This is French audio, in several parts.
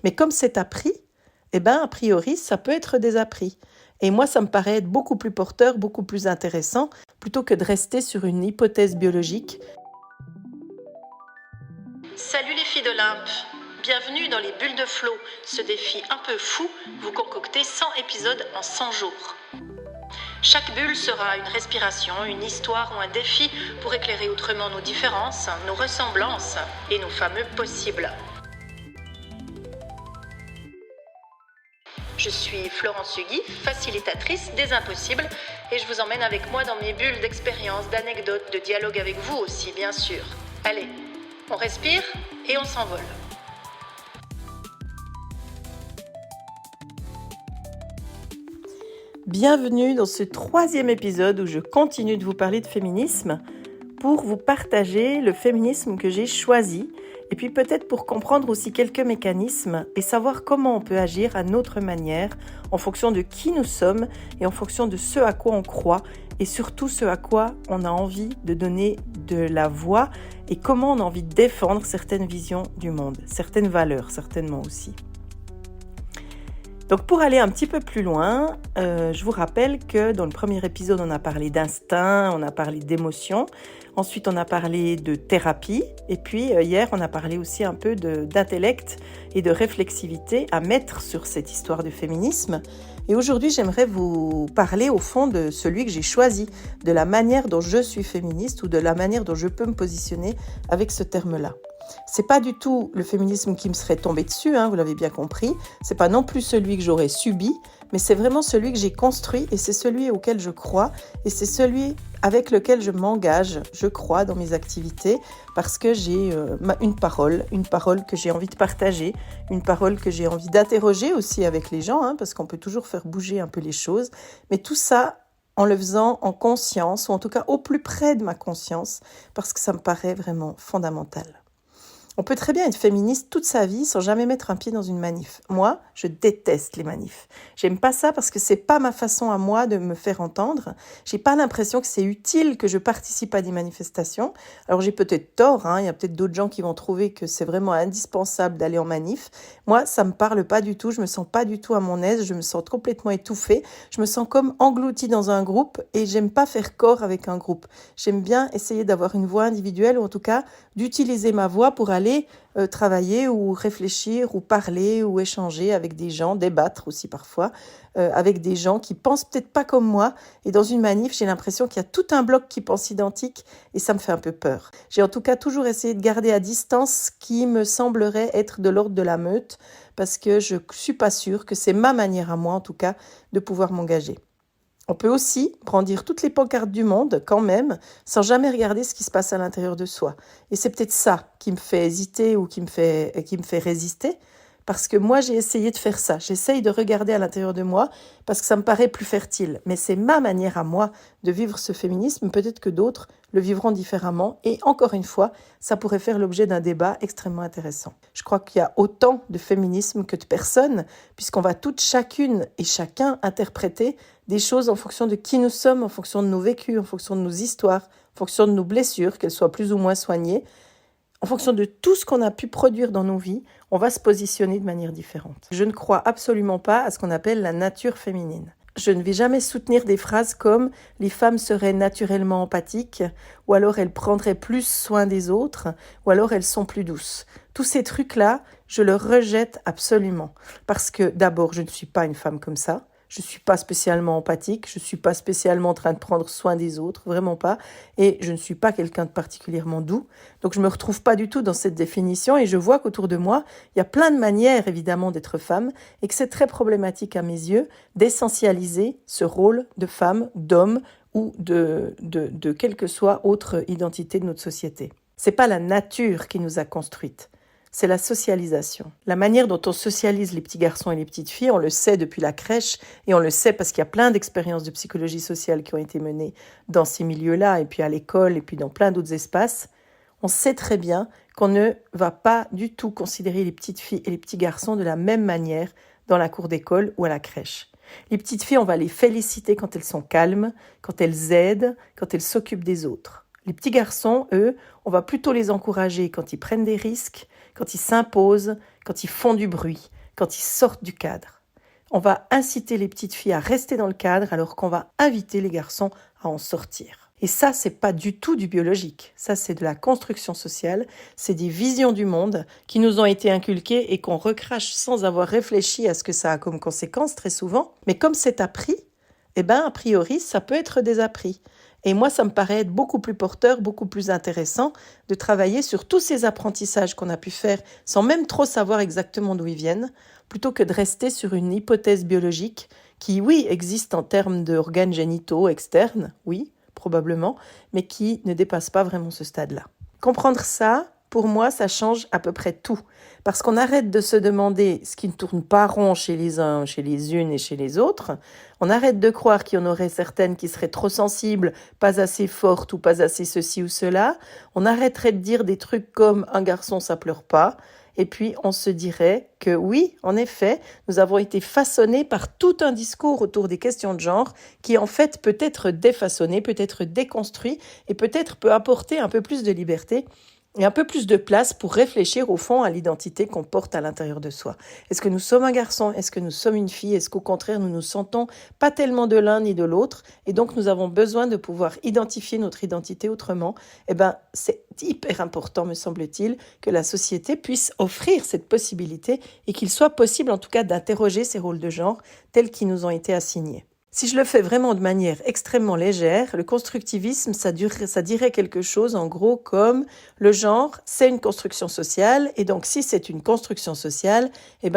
Mais comme c'est appris, a priori, ça peut être désappris. Et moi, ça me paraît être beaucoup plus porteur, beaucoup plus intéressant, plutôt que de rester sur une hypothèse biologique. Salut les filles d'Olympe, bienvenue dans les bulles de flow, ce défi un peu fou, vous concoctez 100 épisodes en 100 jours. Chaque bulle sera une respiration, une histoire ou un défi pour éclairer autrement nos différences, nos ressemblances et nos fameux possibles. Je suis Florence Hugui, facilitatrice des impossibles, et je vous emmène avec moi dans mes bulles d'expériences, d'anecdotes, de dialogue avec vous aussi, bien sûr. Allez, on respire et on s'envole. Bienvenue dans ce 3e épisode où je continue de vous parler de féminisme pour vous partager le féminisme que j'ai choisi et puis peut-être pour comprendre aussi quelques mécanismes et savoir comment on peut agir à notre manière en fonction de qui nous sommes et en fonction de ce à quoi on croit et surtout ce à quoi on a envie de donner de la voix et comment on a envie de défendre certaines visions du monde, certaines valeurs certainement aussi. Donc pour aller un petit peu plus loin, je vous rappelle que dans le premier épisode, on a parlé d'instinct, on a parlé d'émotion, ensuite on a parlé de thérapie, et puis hier on a parlé aussi un peu d'intellect et de réflexivité à mettre sur cette histoire du féminisme. Et aujourd'hui, j'aimerais vous parler au fond de celui que j'ai choisi, de la manière dont je suis féministe ou de la manière dont je peux me positionner avec ce terme-là. C'est pas du tout le féminisme qui me serait tombé dessus, vous l'avez bien compris. C'est pas non plus celui que j'aurais subi, mais c'est vraiment celui que j'ai construit et c'est celui auquel je crois et c'est celui avec lequel je m'engage, je crois, dans mes activités parce que j'ai une parole que j'ai envie de partager, une parole que j'ai envie d'interroger aussi avec les gens, parce qu'on peut toujours faire bouger un peu les choses. Mais tout ça, en le faisant en conscience, ou en tout cas au plus près de ma conscience, parce que ça me paraît vraiment fondamental. On peut très bien être féministe toute sa vie sans jamais mettre un pied dans une manif. Moi, je déteste les manifs. J'aime pas ça parce que c'est pas ma façon à moi de me faire entendre. J'ai pas l'impression que c'est utile que je participe à des manifestations. Alors j'ai peut-être tort, il y a peut-être d'autres gens qui vont trouver que c'est vraiment indispensable d'aller en manif. Moi, ça me parle pas du tout, je me sens pas du tout à mon aise, je me sens complètement étouffée, je me sens comme engloutie dans un groupe et j'aime pas faire corps avec un groupe. J'aime bien essayer d'avoir une voix individuelle ou en tout cas d'utiliser ma voix pour aller travailler ou réfléchir ou parler ou échanger avec des gens, débattre aussi parfois, avec des gens qui pensent peut-être pas comme moi. Et dans une manif, j'ai l'impression qu'il y a tout un bloc qui pense identique et ça me fait un peu peur. J'ai en tout cas toujours essayé de garder à distance ce qui me semblerait être de l'ordre de la meute parce que je suis pas sûre que c'est ma manière à moi en tout cas de pouvoir m'engager. On peut aussi brandir toutes les pancartes du monde, quand même, sans jamais regarder ce qui se passe à l'intérieur de soi. Et c'est peut-être ça qui me fait hésiter ou qui me fait résister, parce que moi, j'ai essayé de faire ça. J'essaye de regarder à l'intérieur de moi, parce que ça me paraît plus fertile. Mais c'est ma manière à moi de vivre ce féminisme. Peut-être que d'autres le vivront différemment. Et encore une fois, ça pourrait faire l'objet d'un débat extrêmement intéressant. Je crois qu'il y a autant de féminisme que de personnes, puisqu'on va toutes, chacune et chacun, interpréter des choses en fonction de qui nous sommes, en fonction de nos vécus, en fonction de nos histoires, en fonction de nos blessures, qu'elles soient plus ou moins soignées. En fonction de tout ce qu'on a pu produire dans nos vies, on va se positionner de manière différente. Je ne crois absolument pas à ce qu'on appelle la nature féminine. Je ne vais jamais soutenir des phrases comme « les femmes seraient naturellement empathiques » ou alors « elles prendraient plus soin des autres » ou alors « elles sont plus douces ». Tous ces trucs-là, je les rejette absolument. Parce que d'abord, je ne suis pas une femme comme ça. Je ne suis pas spécialement empathique, je ne suis pas spécialement en train de prendre soin des autres, vraiment pas. Et je ne suis pas quelqu'un de particulièrement doux. Donc je ne me retrouve pas du tout dans cette définition et je vois qu'autour de moi, il y a plein de manières évidemment d'être femme et que c'est très problématique à mes yeux d'essentialiser ce rôle de femme, d'homme ou de quelle que soit autre identité de notre société. C'est pas la nature qui nous a construites. C'est la socialisation. La manière dont on socialise les petits garçons et les petites filles, on le sait depuis la crèche et on le sait parce qu'il y a plein d'expériences de psychologie sociale qui ont été menées dans ces milieux-là et puis à l'école et puis dans plein d'autres espaces. On sait très bien qu'on ne va pas du tout considérer les petites filles et les petits garçons de la même manière dans la cour d'école ou à la crèche. Les petites filles, on va les féliciter quand elles sont calmes, quand elles aident, quand elles s'occupent des autres. Les petits garçons, eux, on va plutôt les encourager quand ils prennent des risques, quand ils s'imposent, quand ils font du bruit, quand ils sortent du cadre. On va inciter les petites filles à rester dans le cadre alors qu'on va inviter les garçons à en sortir. Et ça, c'est pas du tout du biologique. Ça, c'est de la construction sociale. C'est des visions du monde qui nous ont été inculquées et qu'on recrache sans avoir réfléchi à ce que ça a comme conséquence très souvent. Mais comme c'est appris, a priori, ça peut être désappris. Et moi, ça me paraît être beaucoup plus porteur, beaucoup plus intéressant de travailler sur tous ces apprentissages qu'on a pu faire sans même trop savoir exactement d'où ils viennent, plutôt que de rester sur une hypothèse biologique qui, oui, existe en termes d'organes génitaux externes, oui, probablement, mais qui ne dépasse pas vraiment ce stade-là. Comprendre ça, pour moi, ça change à peu près tout. Parce qu'on arrête de se demander ce qui ne tourne pas rond chez les uns, chez les unes et chez les autres. On arrête de croire qu'il y en aurait certaines qui seraient trop sensibles, pas assez fortes ou pas assez ceci ou cela. On arrêterait de dire des trucs comme « un garçon, ça pleure pas ». Et puis, on se dirait que oui, en effet, nous avons été façonnés par tout un discours autour des questions de genre qui, en fait, peut être défaçonné, peut être déconstruit et peut-être peut apporter un peu plus de liberté et un peu plus de place pour réfléchir au fond à l'identité qu'on porte à l'intérieur de soi. Est-ce que nous sommes un garçon? Est-ce que nous sommes une fille? Est-ce qu'au contraire, nous nous sentons pas tellement de l'un ni de l'autre? Et donc, nous avons besoin de pouvoir identifier notre identité autrement. C'est hyper important, me semble-t-il, que la société puisse offrir cette possibilité et qu'il soit possible, en tout cas, d'interroger ces rôles de genre tels qu'ils nous ont été assignés. Si je le fais vraiment de manière extrêmement légère, le constructivisme, ça dirait quelque chose en gros comme le genre, c'est une construction sociale et donc si c'est une construction sociale,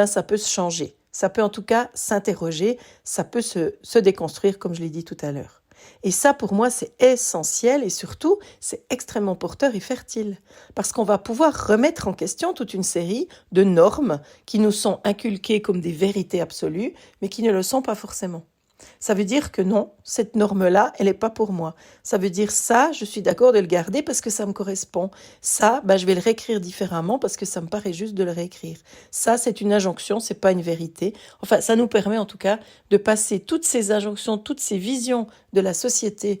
ça peut se changer. Ça peut en tout cas s'interroger, ça peut se déconstruire comme je l'ai dit tout à l'heure. Et ça, pour moi, c'est essentiel et surtout, c'est extrêmement porteur et fertile. Parce qu'on va pouvoir remettre en question toute une série de normes qui nous sont inculquées comme des vérités absolues, mais qui ne le sont pas forcément. Ça veut dire que non, cette norme-là, elle n'est pas pour moi. Ça veut dire ça, je suis d'accord de le garder parce que ça me correspond. Ça, je vais le réécrire différemment parce que ça me paraît juste de le réécrire. Ça, c'est une injonction, c'est pas une vérité. Enfin, ça nous permet en tout cas de passer toutes ces injonctions, toutes ces visions de la société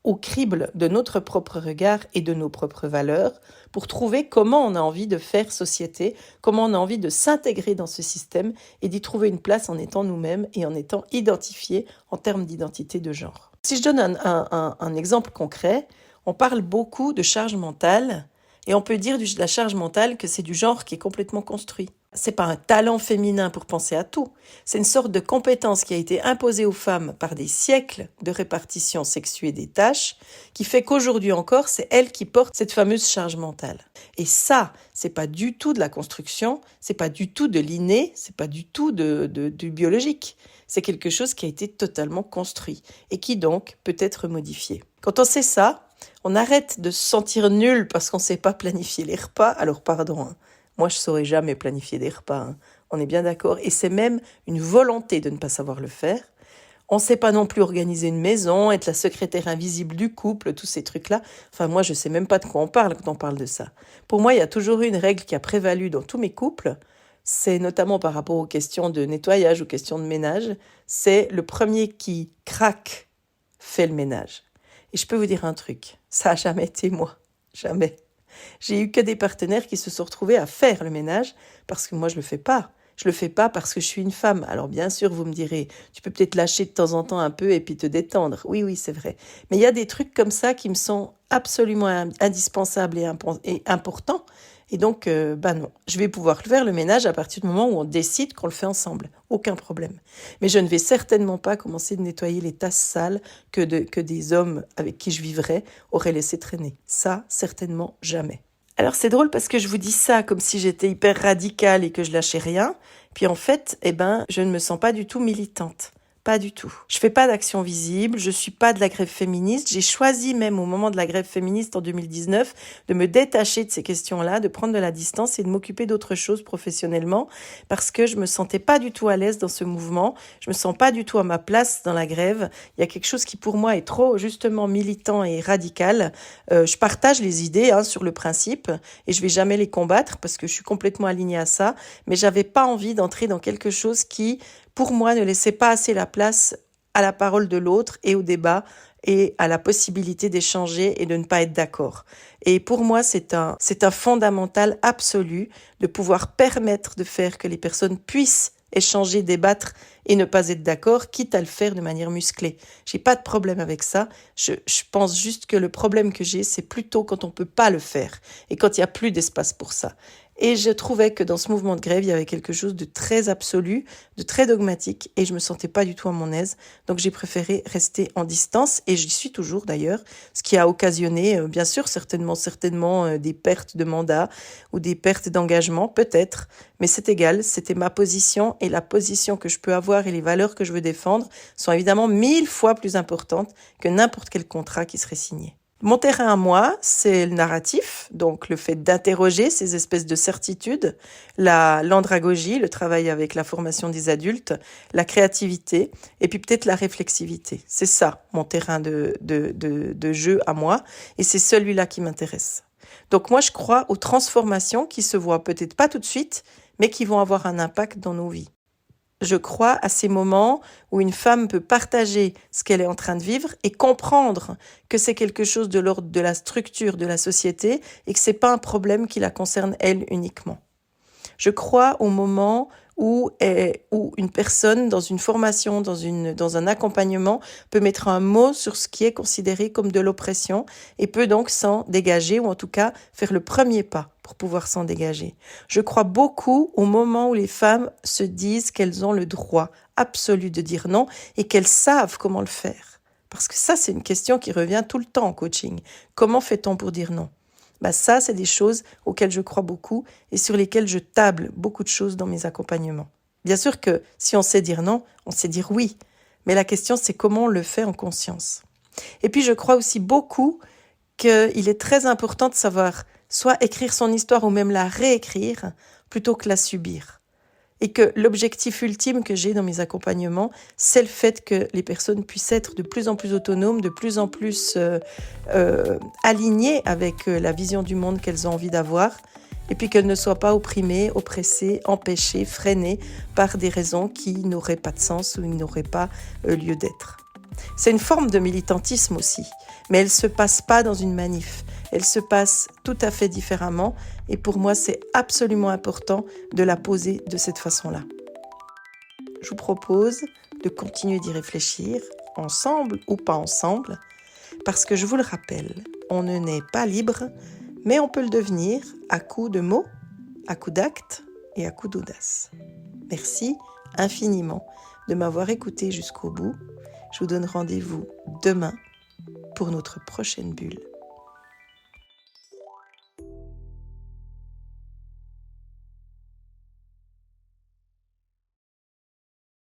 au crible de notre propre regard et de nos propres valeurs pour trouver comment on a envie de faire société, comment on a envie de s'intégrer dans ce système et d'y trouver une place en étant nous-mêmes et en étant identifiés en termes d'identité de genre. Si je donne un exemple concret, on parle beaucoup de charge mentale et on peut dire de la charge mentale que c'est du genre qui est complètement construit. C'est pas un talent féminin pour penser à tout. C'est une sorte de compétence qui a été imposée aux femmes par des siècles de répartition sexuée des tâches, qui fait qu'aujourd'hui encore, c'est elles qui portent cette fameuse charge mentale. Et ça, c'est pas du tout de la construction, c'est pas du tout de l'inné, c'est pas du tout du biologique. C'est quelque chose qui a été totalement construit et qui donc peut être modifié. Quand on sait ça, on arrête de se sentir nul parce qu'on ne sait pas planifier les repas. Alors pardon, moi je ne saurais jamais planifier des repas, on est bien d'accord. Et c'est même une volonté de ne pas savoir le faire. On ne sait pas non plus organiser une maison, être la secrétaire invisible du couple, tous ces trucs-là. Enfin, moi, je ne sais même pas de quoi on parle quand on parle de ça. Pour moi, il y a toujours eu une règle qui a prévalu dans tous mes couples. C'est notamment par rapport aux questions de nettoyage, aux questions de ménage. C'est le premier qui craque fait le ménage. Et je peux vous dire un truc, ça n'a jamais été moi, jamais. J'ai eu que des partenaires qui se sont retrouvés à faire le ménage parce que moi je le fais pas. Je le fais pas parce que je suis une femme. Alors bien sûr, vous me direz, tu peux peut-être lâcher de temps en temps un peu et puis te détendre. Oui, c'est vrai. Mais il y a des trucs comme ça qui me sont absolument indispensables et importants. Et donc, non, je vais pouvoir faire le ménage à partir du moment où on décide qu'on le fait ensemble. Aucun problème. Mais je ne vais certainement pas commencer de nettoyer les tasses sales que des hommes avec qui je vivrais auraient laissé traîner. Ça, certainement jamais. Alors c'est drôle parce que je vous dis ça comme si j'étais hyper radicale et que je lâchais rien. Puis en fait, je ne me sens pas du tout militante. Pas du tout. Je fais pas d'action visible, je suis pas de la grève féministe. J'ai choisi même au moment de la grève féministe en 2019 de me détacher de ces questions-là, de prendre de la distance et de m'occuper d'autres choses professionnellement parce que je me sentais pas du tout à l'aise dans ce mouvement. Je me sens pas du tout à ma place dans la grève. Il y a quelque chose qui pour moi est trop justement militant et radical. Je partage les idées sur le principe et je vais jamais les combattre parce que je suis complètement alignée à ça. Mais j'avais pas envie d'entrer dans quelque chose qui pour moi, ne laissez pas assez la place à la parole de l'autre et au débat et à la possibilité d'échanger et de ne pas être d'accord. Et pour moi, c'est un fondamental absolu de pouvoir permettre de faire que les personnes puissent échanger, débattre et ne pas être d'accord, quitte à le faire de manière musclée. J'ai pas de problème avec ça. Je pense juste que le problème que j'ai, c'est plutôt quand on peut pas le faire et quand il y a plus d'espace pour ça. Et je trouvais que dans ce mouvement de grève, il y avait quelque chose de très absolu, de très dogmatique, et je me sentais pas du tout à mon aise. Donc j'ai préféré rester en distance, et j'y suis toujours d'ailleurs, ce qui a occasionné, bien sûr, certainement des pertes de mandat ou des pertes d'engagement, peut-être, mais c'est égal, c'était ma position, et la position que je peux avoir et les valeurs que je veux défendre sont évidemment 1000 fois plus importantes que n'importe quel contrat qui serait signé. Mon terrain à moi, c'est le narratif, donc le fait d'interroger ces espèces de certitudes, l'andragogie, le travail avec la formation des adultes, la créativité et puis peut-être la réflexivité. C'est ça mon terrain de jeu à moi et c'est celui-là qui m'intéresse. Donc moi, je crois aux transformations qui se voient peut-être pas tout de suite, mais qui vont avoir un impact dans nos vies. Je crois à ces moments où une femme peut partager ce qu'elle est en train de vivre et comprendre que c'est quelque chose de l'ordre de la structure de la société et que c'est pas un problème qui la concerne elle uniquement. Je crois au moment où une personne dans une formation, dans un accompagnement peut mettre un mot sur ce qui est considéré comme de l'oppression et peut donc s'en dégager ou en tout cas faire le premier pas pour pouvoir s'en dégager. Je crois beaucoup au moment où les femmes se disent qu'elles ont le droit absolu de dire non et qu'elles savent comment le faire. Parce que ça, c'est une question qui revient tout le temps en coaching. Comment fait-on pour dire non ? Ça, c'est des choses auxquelles je crois beaucoup et sur lesquelles je table beaucoup de choses dans mes accompagnements. Bien sûr que si on sait dire non, on sait dire oui. Mais la question, c'est comment on le fait en conscience. Et puis, je crois aussi beaucoup qu'il est très important de savoir soit écrire son histoire ou même la réécrire plutôt que la subir. Et que l'objectif ultime que j'ai dans mes accompagnements, c'est le fait que les personnes puissent être de plus en plus autonomes, de plus en plus alignées avec la vision du monde qu'elles ont envie d'avoir, et puis qu'elles ne soient pas opprimées, oppressées, empêchées, freinées par des raisons qui n'auraient pas de sens ou qui n'auraient pas lieu d'être. C'est une forme de militantisme aussi, mais elle ne se passe pas dans une manif. Elle se passe tout à fait différemment et pour moi, c'est absolument important de la poser de cette façon-là. Je vous propose de continuer d'y réfléchir, ensemble ou pas ensemble, parce que je vous le rappelle, on ne naît pas libre, mais on peut le devenir à coups de mots, à coups d'actes et à coups d'audace. Merci infiniment de m'avoir écouté jusqu'au bout. Je vous donne rendez-vous demain pour notre prochaine bulle.